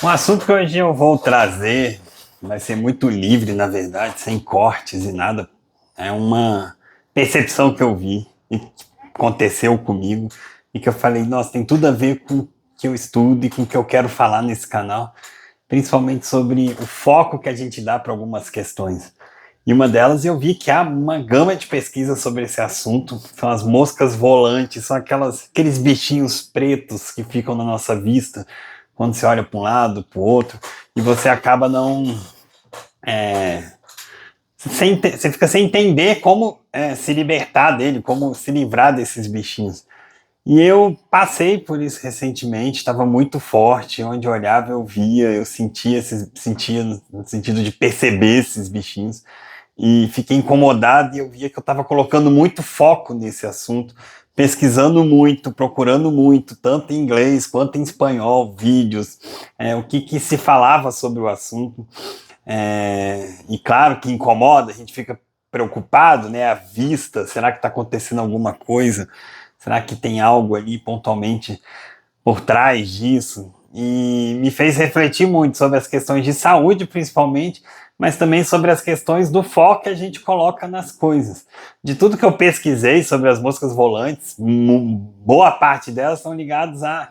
Um assunto que hoje eu vou trazer vai ser muito livre, na verdade, sem cortes e nada. É uma percepção que eu vi e que aconteceu comigo e que eu falei, nossa, tem tudo a ver com o que eu estudo e com o que eu quero falar nesse canal, principalmente sobre o foco que a gente dá para algumas questões. E uma delas eu vi que há uma gama de pesquisas sobre esse assunto. São as moscas volantes, são aqueles bichinhos pretos que ficam na nossa vista quando você olha para um lado, para o outro, e você acaba não. É, você fica sem entender como se libertar dele, como se livrar desses bichinhos. E eu passei por isso recentemente, estava muito forte, onde eu olhava eu via, eu sentia no sentido de perceber esses bichinhos e fiquei incomodado e eu via que eu estava colocando muito foco nesse assunto, pesquisando muito, procurando muito, tanto em inglês quanto em espanhol, vídeos, o que se falava sobre o assunto. E claro que incomoda, a gente fica preocupado, né? A vista, será que está acontecendo alguma coisa? Será que tem algo ali pontualmente por trás disso? E me fez refletir muito sobre as questões de saúde, principalmente, mas também sobre as questões do foco que a gente coloca nas coisas. De tudo que eu pesquisei sobre as moscas volantes, boa parte delas estão ligadas a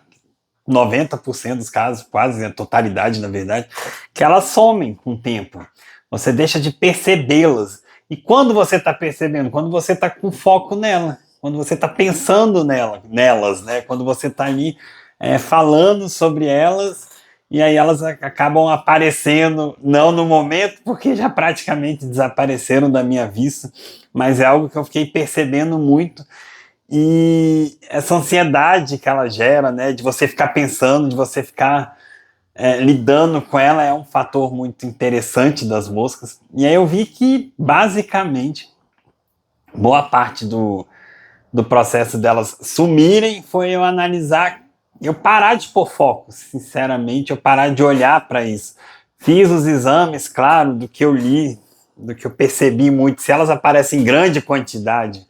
90% dos casos, quase a totalidade, na verdade, que elas somem com o tempo. Você deixa de percebê-las. E quando você está percebendo? Quando você está com foco nela, quando você está pensando nelas, né? Quando você está ali falando sobre elas, e aí elas acabam aparecendo, não no momento, porque já praticamente desapareceram da minha vista, mas é algo que eu fiquei percebendo muito e essa ansiedade que ela gera, né, de você ficar pensando, de você ficar lidando com ela, é um fator muito interessante das moscas. E aí eu vi que, basicamente, boa parte do processo delas sumirem foi eu analisar, eu parar de pôr foco, sinceramente, eu parar de olhar para isso. Fiz os exames, claro, do que eu li, do que eu percebi muito. Se elas aparecem em grande quantidade,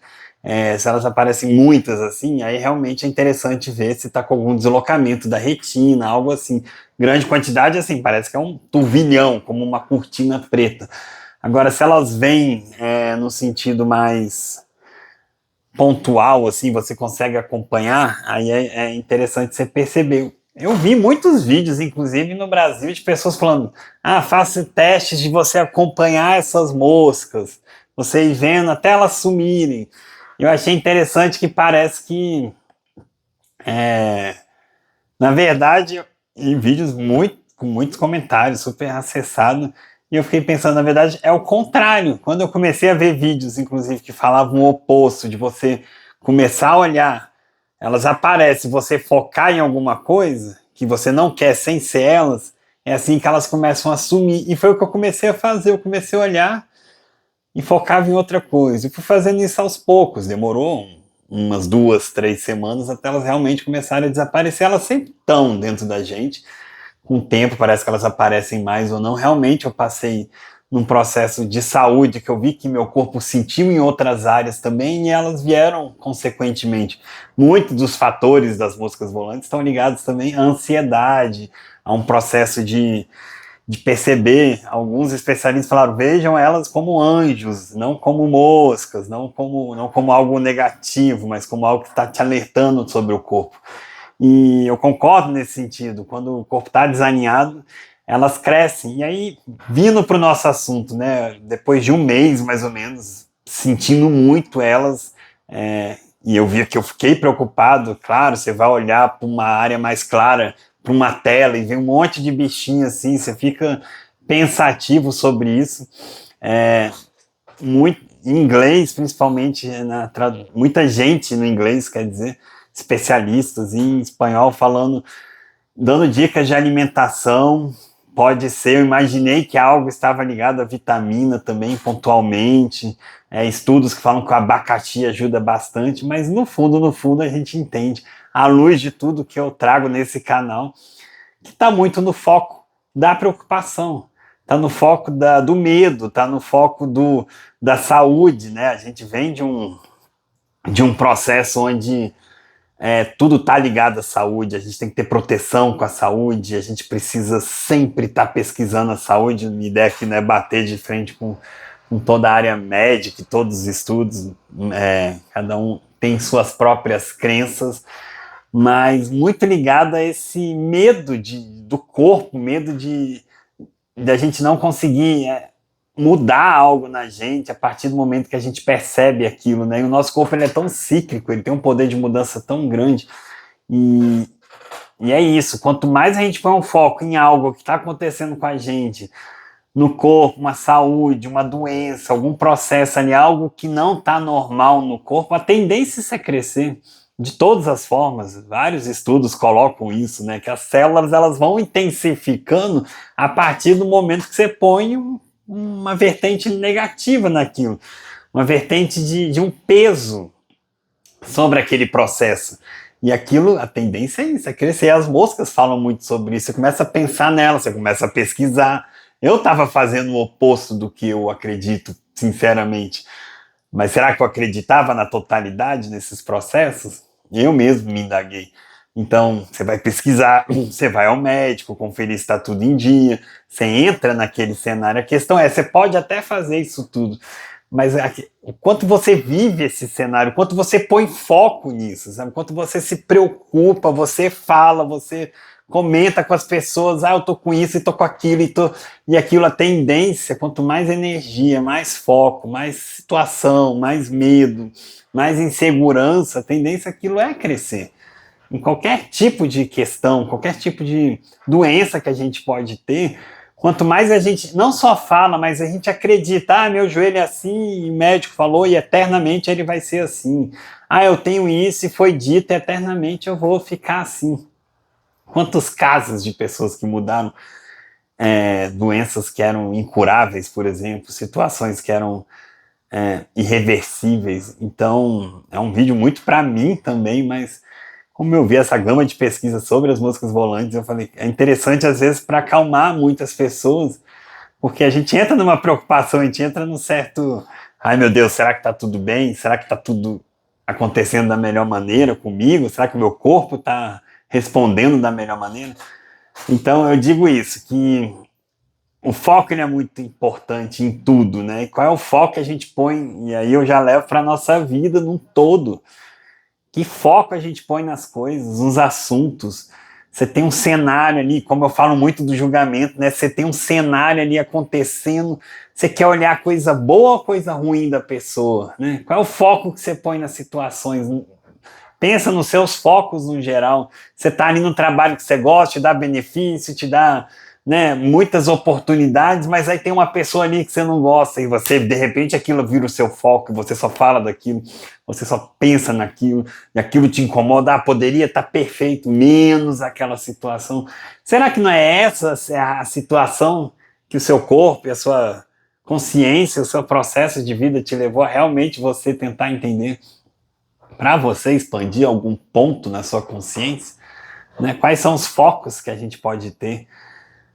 se elas aparecem muitas assim, aí realmente é interessante ver se está com algum deslocamento da retina, algo assim. Grande quantidade, assim, parece que é um turvilhão, como uma cortina preta. Agora, se elas vêm no sentido mais pontual, assim, você consegue acompanhar, aí é interessante você perceber. Eu vi muitos vídeos, inclusive no Brasil, de pessoas falando: ah, faça testes de você acompanhar essas moscas, você ir vendo até elas sumirem. Eu achei interessante que parece que, é, na verdade, em vídeos com muitos comentários, super acessado, e eu fiquei pensando, na verdade, é o contrário. Quando eu comecei a ver vídeos, inclusive, que falavam o oposto, de você começar a olhar, elas aparecem, você focar em alguma coisa que você não quer sem ser elas, é assim que elas começam a sumir. E foi o que eu comecei a fazer. Eu comecei a olhar e focava em outra coisa. E fui fazendo isso aos poucos. Demorou umas 2, 3 semanas até elas realmente começarem a desaparecer. Elas sempre estão dentro da gente. Com o tempo parece que elas aparecem mais ou não. Realmente eu passei num processo de saúde que eu vi que meu corpo sentiu em outras áreas também e elas vieram consequentemente. Muitos dos fatores das moscas volantes estão ligados também à ansiedade, a um processo de perceber. Alguns especialistas falaram: vejam elas como anjos, não como moscas, não como algo negativo, mas como algo que está te alertando sobre o corpo. E eu concordo nesse sentido. Quando o corpo está desalinhado, elas crescem. E aí, vindo para o nosso assunto, né? Depois de um mês, mais ou menos, sentindo muito elas, e eu vi que eu fiquei preocupado. Claro, você vai olhar para uma área mais clara, para uma tela, e vê um monte de bichinho assim, você fica pensativo sobre isso. Muito, em inglês, principalmente, muita gente no inglês, quer dizer, especialistas em espanhol falando, dando dicas de alimentação. Pode ser, eu imaginei que algo estava ligado à vitamina também, pontualmente. Estudos que falam que o abacaxi ajuda bastante, mas no fundo, a gente entende, à luz de tudo que eu trago nesse canal, que está muito no foco da preocupação, está no foco do medo, está no foco da saúde, né? A gente vem de um processo onde tudo está ligado à saúde, a gente tem que ter proteção com a saúde, a gente precisa sempre estar pesquisando a saúde. Minha ideia aqui não é bater de frente com toda a área médica, todos os estudos, cada um tem suas próprias crenças, mas muito ligado a esse medo do corpo, medo de a gente não conseguir mudar algo na gente a partir do momento que a gente percebe aquilo, né? E o nosso corpo ele é tão cíclico, ele tem um poder de mudança tão grande, e, e é isso, quanto mais a gente põe um foco em algo que está acontecendo com a gente, no corpo, uma saúde, uma doença, algum processo ali, algo que não está normal no corpo, a tendência é crescer de todas as formas. Vários estudos colocam isso, né? Que as células elas vão intensificando a partir do momento que você põe uma vertente negativa naquilo, uma vertente de um peso sobre aquele processo. E aquilo, a tendência é isso, é crescer. As moscas falam muito sobre isso. Você começa a pensar nela, você começa a pesquisar. Eu estava fazendo o oposto do que eu acredito, sinceramente. Mas será que eu acreditava na totalidade nesses processos? Eu mesmo me indaguei. Então, você vai pesquisar, você vai ao médico, conferir se está tudo em dia, você entra naquele cenário. A questão é, você pode até fazer isso tudo, mas o quanto você vive esse cenário, o quanto você põe foco nisso, sabe? O quanto você se preocupa, você fala, você comenta com as pessoas, eu tô com isso e tô com aquilo e aquilo, a tendência, quanto mais energia, mais foco, mais situação, mais medo, mais insegurança, a tendência aquilo é crescer. Em qualquer tipo de questão, qualquer tipo de doença que a gente pode ter, quanto mais a gente não só fala, mas a gente acredita, meu joelho é assim, e o médico falou, e eternamente ele vai ser assim. Eu tenho isso e foi dito, e eternamente eu vou ficar assim. Quantos casos de pessoas que mudaram doenças que eram incuráveis, por exemplo, situações que eram irreversíveis. Então, é um vídeo muito para mim também, mas como eu vi essa gama de pesquisa sobre as moscas volantes, eu falei, é interessante às vezes para acalmar muitas pessoas, porque a gente entra numa preocupação, a gente entra num certo, ai meu Deus, será que tá tudo bem? Será que tá tudo acontecendo da melhor maneira comigo? Será que o meu corpo tá respondendo da melhor maneira? Então eu digo isso, que o foco ele é muito importante em tudo, né? E qual é o foco que a gente põe? E aí eu já levo para nossa vida num todo. Que foco a gente põe nas coisas, nos assuntos. Você tem um cenário ali, como eu falo muito do julgamento, né? Você tem um cenário ali acontecendo, você quer olhar a coisa boa ou coisa ruim da pessoa, né? Qual é o foco que você põe nas situações? Pensa nos seus focos no geral. Você está ali no trabalho que você gosta, te dá benefício, te dá, né, muitas oportunidades, mas aí tem uma pessoa ali que você não gosta e você, de repente, aquilo vira o seu foco, você só fala daquilo, você só pensa naquilo, e aquilo te incomoda, poderia estar perfeito, menos aquela situação. Será que não é essa a situação que o seu corpo e a sua consciência, o seu processo de vida te levou a realmente você tentar entender? Para você expandir algum ponto na sua consciência, né? Quais são os focos que a gente pode ter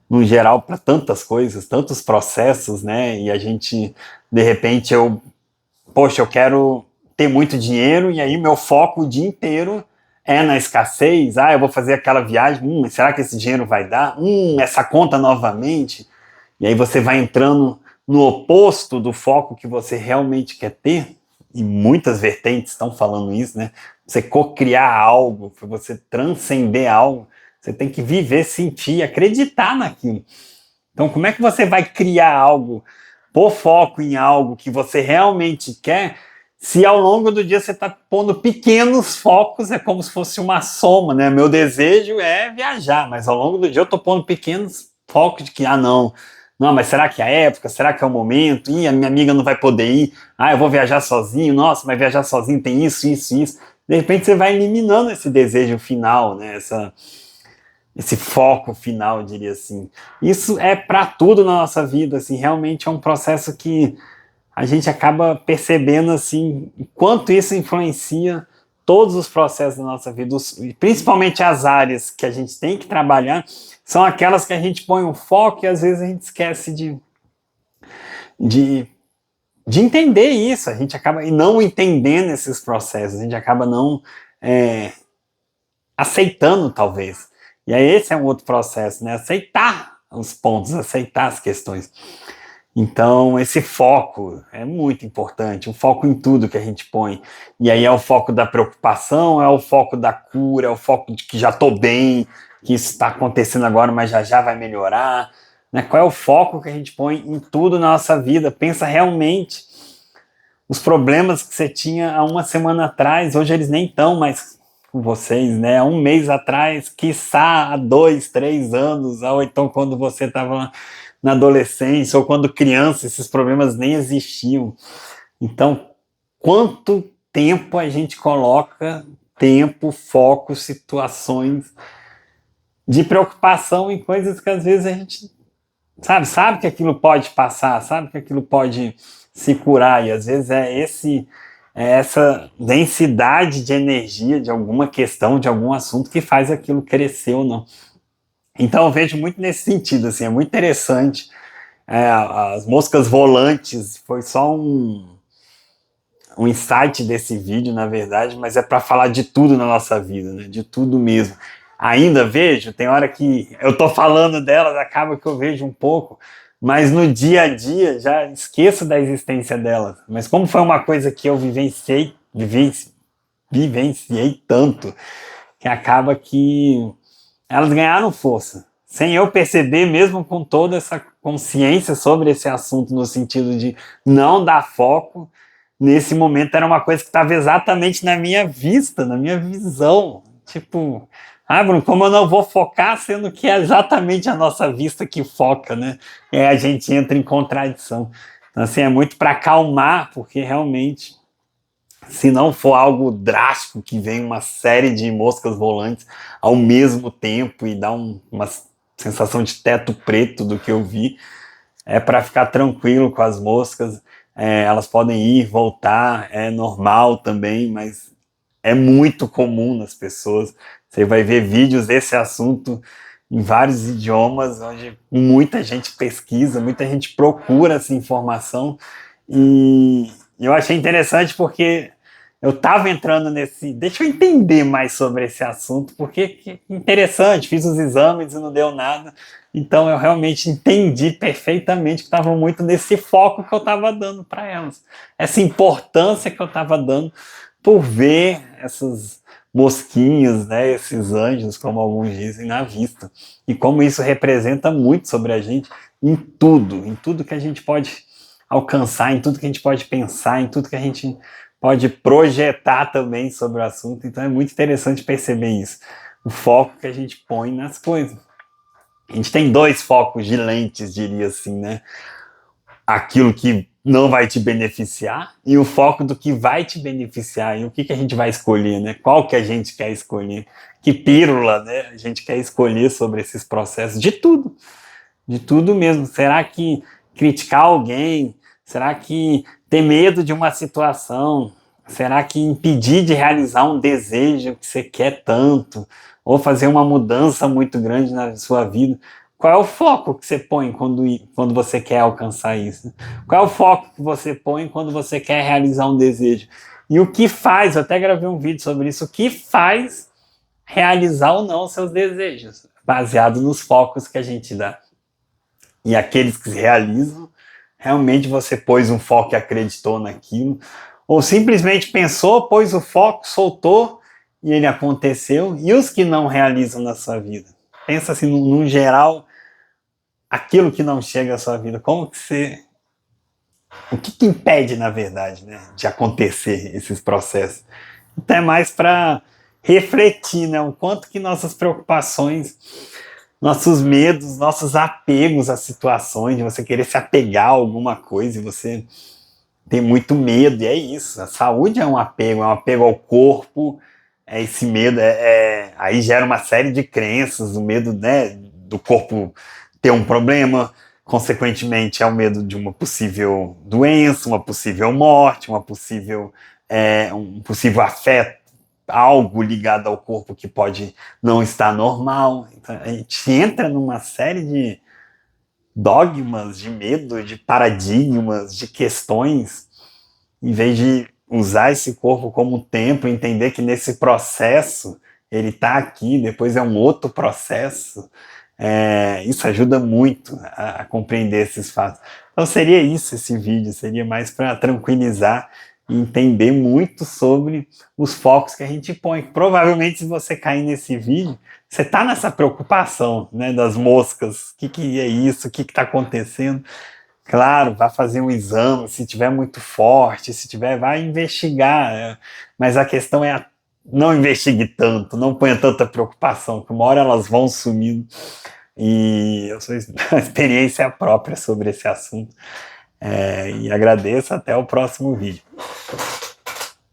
no geral para tantas coisas, tantos processos, né? E a gente, de repente, eu quero ter muito dinheiro e aí meu foco o dia inteiro é na escassez. Eu vou fazer aquela viagem, será que esse dinheiro vai dar? Essa conta novamente. E aí você vai entrando no oposto do foco que você realmente quer ter. E muitas vertentes estão falando isso, né? Você co-criar algo, para você transcender algo, você tem que viver, sentir, acreditar naquilo. Então, como é que você vai criar algo, pôr foco em algo que você realmente quer, se ao longo do dia você está pondo pequenos focos, é como se fosse uma soma, né? Meu desejo é viajar, mas ao longo do dia eu estou pondo pequenos focos de que, não, mas será que é a época? Será que é o momento? A minha amiga não vai poder ir. Eu vou viajar sozinho. Nossa, mas viajar sozinho tem isso, isso, isso. De repente você vai eliminando esse desejo final, né? Esse foco final, eu diria assim. Isso é para tudo na nossa vida, assim, realmente é um processo que a gente acaba percebendo, assim, o quanto isso influencia todos os processos da nossa vida, principalmente as áreas que a gente tem que trabalhar, são aquelas que a gente põe um foco e às vezes a gente esquece de entender isso, a gente acaba não entendendo esses processos, a gente acaba não aceitando, talvez. E aí esse é um outro processo, né? Aceitar os pontos, aceitar as questões. Então, esse foco é muito importante, o foco em tudo que a gente põe. E aí é o foco da preocupação, é o foco da cura, é o foco de que já estou bem, que isso está acontecendo agora, mas já já vai melhorar. Né? Qual é o foco que a gente põe em tudo na nossa vida? Pensa realmente os problemas que você tinha há uma semana atrás, hoje eles nem estão mais com vocês, né? Há um mês atrás, quiçá há 2, 3 anos, ou então quando você estava na adolescência ou quando criança, esses problemas nem existiam. Então, quanto tempo a gente coloca tempo, foco, situações de preocupação em coisas que às vezes a gente sabe que aquilo pode passar, sabe que aquilo pode se curar, e às vezes é essa densidade de energia de alguma questão, de algum assunto que faz aquilo crescer ou não. Então eu vejo muito nesse sentido, assim, é muito interessante. As moscas volantes foi só um insight desse vídeo, na verdade, mas é para falar de tudo na nossa vida, né? De tudo mesmo. Ainda vejo, tem hora que eu tô falando delas, acaba que eu vejo um pouco, mas no dia a dia já esqueço da existência delas. Mas como foi uma coisa que eu vivenciei tanto, que acaba que elas ganharam força. Sem eu perceber, mesmo com toda essa consciência sobre esse assunto, no sentido de não dar foco, nesse momento era uma coisa que estava exatamente na minha vista, na minha visão. Tipo, Bruno, como eu não vou focar, sendo que é exatamente a nossa vista que foca, né? A gente entra em contradição. Então, assim, é muito para acalmar, porque realmente, se não for algo drástico, que vem uma série de moscas volantes ao mesmo tempo e dá uma sensação de teto preto do que eu vi, é para ficar tranquilo com as moscas. Elas podem ir, voltar, é normal também, mas é muito comum nas pessoas. Você vai ver vídeos desse assunto em vários idiomas, onde muita gente pesquisa, muita gente procura essa informação, e eu achei interessante porque eu estava entrando nesse. Deixa eu entender mais sobre esse assunto, porque que interessante, fiz os exames e não deu nada. Então eu realmente entendi perfeitamente que estava muito nesse foco que eu estava dando para elas. Essa importância que eu estava dando por ver essas mosquinhas, né, esses anjos, como alguns dizem, na vista. E como isso representa muito sobre a gente em tudo que a gente pode alcançar, em tudo que a gente pode pensar, em tudo que a gente pode projetar também sobre o assunto. Então é muito interessante perceber isso, o foco que a gente põe nas coisas. A gente tem dois focos de lentes, diria assim, né? Aquilo que não vai te beneficiar e o foco do que vai te beneficiar. E o que a gente vai escolher, né? Qual que a gente quer escolher? Que pílula, né? A gente quer escolher sobre esses processos de tudo mesmo. Será que criticar alguém? Será que ter medo de uma situação? Será que impedir de realizar um desejo que você quer tanto? Ou fazer uma mudança muito grande na sua vida? Qual é o foco que você põe quando você quer alcançar isso? Qual é o foco que você põe quando você quer realizar um desejo? E o que faz, eu até gravei um vídeo sobre isso, o que faz realizar ou não os seus desejos, baseado nos focos que a gente dá. E aqueles que se realizam, realmente você pôs um foco e acreditou naquilo, ou simplesmente pensou, pôs o foco, soltou e ele aconteceu. E os que não realizam na sua vida? Pensa assim, no geral, aquilo que não chega à sua vida, como que você... O que impede, na verdade, né, de acontecer esses processos? Então é mais para refletir, né, o quanto que nossas preocupações, nossos medos, nossos apegos a situações, de você querer se apegar a alguma coisa e você tem muito medo, e é isso. A saúde é um apego ao corpo, esse medo, aí gera uma série de crenças, o medo, né, do corpo ter um problema, consequentemente é o medo de uma possível doença, uma possível morte, um possível afeto, algo ligado ao corpo que pode não estar normal. Então, a gente entra numa série de dogmas, de medo, de paradigmas, de questões, em vez de usar esse corpo como templo, entender que nesse processo ele tá aqui, depois é um outro processo. Isso ajuda muito a compreender esses fatos. Então seria isso esse vídeo, seria mais para tranquilizar e entender muito sobre os focos que a gente põe. Provavelmente se você cair nesse vídeo, você está nessa preocupação, né, das moscas, o que é isso, o que está acontecendo. Claro, vá fazer um exame, se tiver muito forte, se tiver, vai investigar, mas a questão é não investigue tanto, não ponha tanta preocupação, que uma hora elas vão sumindo. E eu sou a experiência própria sobre esse assunto. E agradeço, até o próximo vídeo.